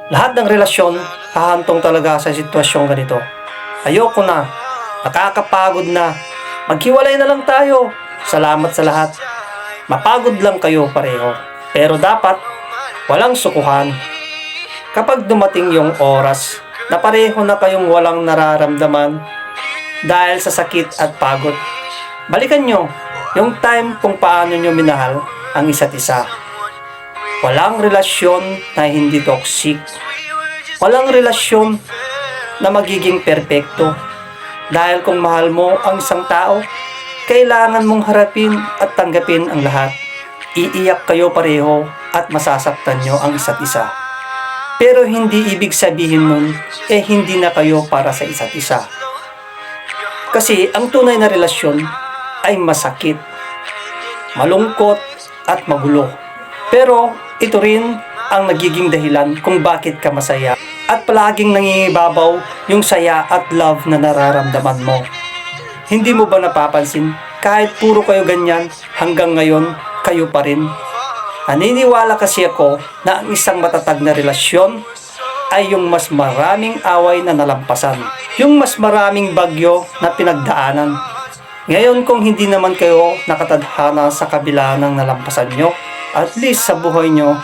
Lahat ng relasyon hahantong talaga sa sitwasyong ganito. Ayoko na, nakakapagod na, maghiwalay na lang tayo. Salamat sa lahat. Mapagod lang kayo pareho. Pero dapat, walang sukuhan. Kapag dumating yung oras na pareho na kayong walang nararamdaman dahil sa sakit at pagod, balikan nyo yung time kung paano nyo minahal ang isa't isa. Walang relasyon na hindi toxic. Walang relasyon na magiging perpekto. Dahil kung mahal mo ang isang tao, kailangan mong harapin at tanggapin ang lahat. Iiyak kayo pareho at masasaktan nyo ang isa't isa. Pero hindi ibig sabihin nun, hindi na kayo para sa isa't isa. Kasi ang tunay na relasyon ay masakit, malungkot at magulo. Pero ito rin ang nagiging dahilan kung bakit ka masaya at palaging nangingibabaw yung saya at love na nararamdaman mo. Hindi mo ba napapansin kahit puro kayo ganyan hanggang ngayon kayo pa rin? Naniniwala kasi ako na ang isang matatag na relasyon ay yung mas maraming away na nalampasan, yung mas maraming bagyo na pinagdaanan. Ngayon kung hindi naman kayo nakatadhana sa kabila ng nalampasan nyo, at least sa buhay nyo